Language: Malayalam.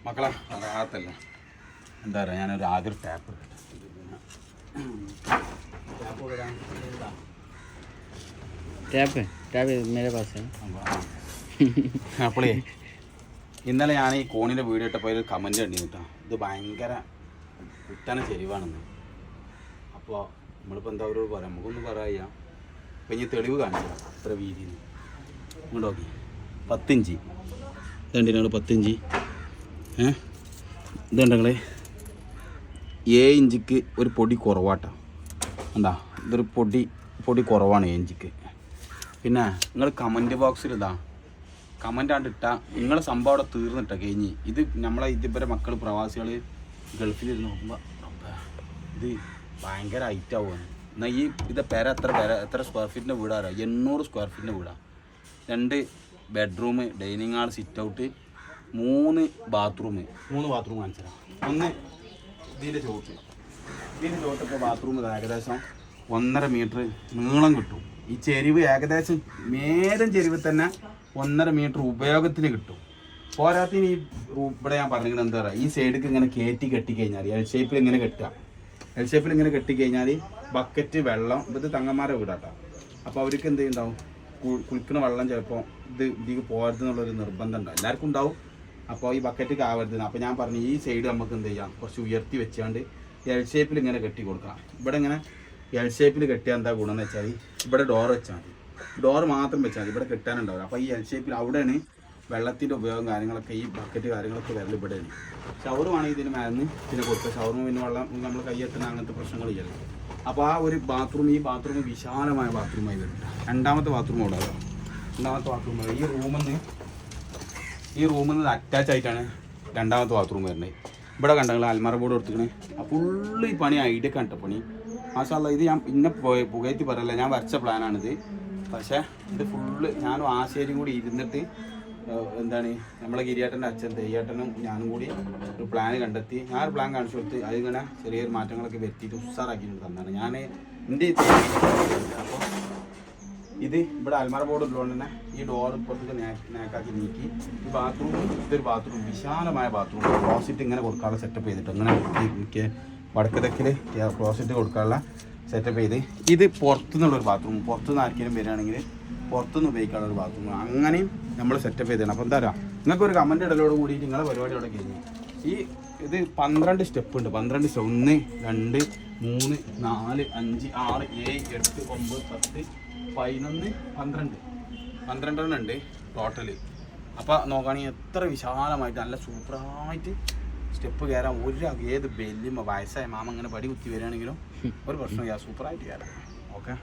മക്കളെ അറിയാത്തല്ല എന്താ പറയുക ഞാനൊരു ആദ്യം ടാപ്പ് അപ്പോളേ ഇന്നലെ ഞാൻ ഈ കോണിൻ്റെ വീഡിയോ ഇട്ടപ്പോൾ ഒരു കമൻറ്റ് കണ്ടിരുന്നു കേട്ടോ. ഇത് ഭയങ്കര കുത്തനെ ചെരിവാണെന്ന്. അപ്പോൾ നമ്മളിപ്പോൾ എന്താ ഒരു പറയാം, നമുക്കൊന്നും പറയാം. അപ്പം ഇനി തെളിവ് കാണിച്ചു ഇത്ര വീതിയിൽ ഇങ്ങോട്ട് നോക്കി 10 ഇഞ്ച് ഇതുണ്ട് ഞങ്ങൾ 10 ഇഞ്ച് ഇതുണ്ടെങ്കിൽ 7 ഇഞ്ചിക്ക് ഒരു പൊടി കുറവാട്ടോ. എന്താ ഇതൊരു പൊടി കുറവാണ് 7 ഇഞ്ചിക്ക്. പിന്നെ നിങ്ങൾ കമൻറ്റ് ബോക്സിൽ ഇതാ കമൻ്റ് ആണ്ട് ഇട്ടാൽ നിങ്ങളെ സംഭവം അവിടെ തീർന്നിട്ടാ കഴിഞ്ഞ്. ഇത് നമ്മളെ ഇതിവരെ മക്കൾ പ്രവാസികൾ ഗൾഫിലിരുന്ന് നോക്കുമ്പോൾ ഇത് ഭയങ്കര ഹൈറ്റ് ആവുകയാണ്. എന്നാൽ ഈ ഇത് എത്ര സ്ക്വയർ ഫീറ്റിൻ്റെ വീടാണ്? 800 സ്ക്വയർ ഫീറ്റിൻ്റെ വീടാണ്. 2 bedroom, dining hall, sit out, 3 bathroom കാണിച്ചു തരാം. ഒന്ന് ഇതിൻ്റെ ചോട്ടിപ്പോൾ ബാത്റൂം ഏകദേശം 1.5 മീറ്റർ നീളം കിട്ടും. ഈ ചെരിവ് ഏകദേശം മേലും ചെരിവ് തന്നെ 1.5 മീറ്റർ ഉപയോഗത്തിന് കിട്ടും. പോരാത്തിന് ഈ ഇവിടെ ഞാൻ പറഞ്ഞിരിക്കുന്നത് എന്താ പറയുക, ഈ സൈഡിലേക്ക് ഇങ്ങനെ കെട്ടി കഴിഞ്ഞാൽ എൽ ഷേപ്പിൽ ഇങ്ങനെ കെട്ടിക്കഴിഞ്ഞാൽ ബക്കറ്റ് വെള്ളം ഇത് തങ്ങന്മാരെ വീടാട്ടോ. അപ്പോൾ അവർക്ക് എന്ത് ചെയ്യുന്നുണ്ടാവും, കുളിക്കുന്ന വെള്ളം ചിലപ്പോൾ ഇതിലേക്ക് പോകരുതെന്നുള്ളൊരു നിർബന്ധം ഉണ്ടാവും, എല്ലാവർക്കും ഉണ്ടാവും. അപ്പോൾ ഈ ബക്കറ്റ് ആവരുത്. അപ്പോൾ ഞാൻ പറഞ്ഞു ഈ സൈഡ് നമുക്ക് എന്ത് ചെയ്യാം, കുറച്ച് ഉയർത്തി വെച്ചാണ്ട് എൽ ഷേപ്പിൽ ഇങ്ങനെ കെട്ടി കൊടുക്കാം. ഇവിടെ ഇങ്ങനെ എൽ ഷേപ്പിൽ കെട്ടിയാൽ എന്താ ഗുണം എന്ന് വെച്ചാൽ ഇവിടെ ഡോർ വെച്ചാൽ മതി, ഡോർ മാത്രം വെച്ചാൽ മതി, ഇവിടെ കെട്ടാനുണ്ടാവില്ല. അപ്പോൾ ഈ എൽ ഷേപ്പിൽ അവിടെയാണ് വെള്ളത്തിൻ്റെ ഉപയോഗം കാര്യങ്ങളൊക്കെ, ഈ ബക്കറ്റ് കാര്യങ്ങളൊക്കെ വരൽ ഇവിടെയാണ്. ഷവർ വേണമെങ്കിൽ ഇതിന് മേലിന് പിന്നെ കൊടുക്കുക. ഷവറിന് പിന്നെ വെള്ളം നമ്മൾ കൈയെത്തുന്ന അങ്ങനത്തെ പ്രശ്നങ്ങളില്ല. അപ്പോൾ ആ ഒരു ബാത്റൂം, ഈ ബാത്റൂം വിശാലമായ ബാത്റൂമായി വരും. രണ്ടാമത്തെ ബാത്റൂം ഇവിടെ ഈ റൂമിൽ നിന്ന് അറ്റാച്ച് ആയിട്ടാണ് രണ്ടാമത്തെ ബാത്റൂം വരുന്നത്. ഇവിടെ കണ്ടെങ്കിൽ അൽമാര ബോർഡ് കൊടുത്തിക്കണേ. ആ ഫുള്ള് ഈ പണി ഐഡിയ കണ്ട പണി മാഷാഅല്ലാ. ഇത് ഞാൻ പിന്നെ പുകയറ്റി പറയല്ല, ഞാൻ വരച്ച പ്ലാനാണിത്. പക്ഷേ ഇത് ഫുള്ള് ഞാനും ആശേരിയും കൂടി ഇരുന്നിട്ട് എന്താണ് നമ്മളെ ഗിരിയേട്ടൻ്റെ അച്ഛൻ തെയ്യേട്ടനും ഞാനും കൂടി ഒരു പ്ലാൻ കണ്ടെത്തി. ഞാൻ ഒരു പ്ലാൻ കാണിച്ചു കൊടുത്ത് അതിങ്ങനെ ചെറിയൊരു മാറ്റങ്ങളൊക്കെ വരുത്തിയിട്ട് ഉഷാറാക്കിയിട്ട് തന്നാണ് ഞാൻ എൻ്റെ. അപ്പോൾ ഇത് ഇവിടെ അൽമാര ബോർഡ് ഉള്ളതുകൊണ്ട് തന്നെ ഈ ഡോർ ഇപ്പുറത്തേക്ക് നേക്കാക്കി നീക്കി ഈ ബാത്റൂം, ഇതൊരു ബാത്റൂം വിശാലമായ ബാത്റൂം. ക്ലോസറ്റ് ഇങ്ങനെ കൊടുക്കാനുള്ള സെറ്റപ്പ് ചെയ്തിട്ട് അങ്ങനെ എനിക്ക് വടക്ക് തെക്കിൽ ക്ലോസറ്റ് കൊടുക്കാനുള്ള സെറ്റപ്പ് ചെയ്ത് ഇത് പുറത്തുനിന്നുള്ളൊരു ബാത്റൂം, പുറത്തുനിന്ന് ആർക്കെങ്കിലും വരികയാണെങ്കിൽ പുറത്തുനിന്ന് ഉപയോഗിക്കാനുള്ള ഒരു ബാത്റൂം അങ്ങനെയും നമ്മൾ സെറ്റപ്പ് ചെയ്തതാണ്. അപ്പോൾ എന്താ പറയുക, നിങ്ങൾക്കൊരു കമൻറ്റ് ഇടലോട് കൂടിയിട്ട് നിങ്ങളെ പരിപാടി അവിടെ കഴിഞ്ഞു. ഇത് 12 സ്റ്റെപ്പ് ഉണ്ട്. 12 സ്റ്റെപ്പ് 1 2 3 4 5 6 7 8 9 10 11 12 ഉണ്ട് ടോട്ടല്. അപ്പോൾ നോക്കുകയാണെങ്കിൽ എത്ര വിശാലമായിട്ട് നല്ല സൂപ്പറായിട്ട് സ്റ്റെപ്പ് കയറാൻ ഏത് ബെല്ലും വയസ്സായ മാമ അങ്ങനെ പടി കുത്തി വരികയാണെങ്കിലും ഒരു പ്രശ്നമില്ല, സൂപ്പറായിട്ട് കയറാം. ഓക്കെ.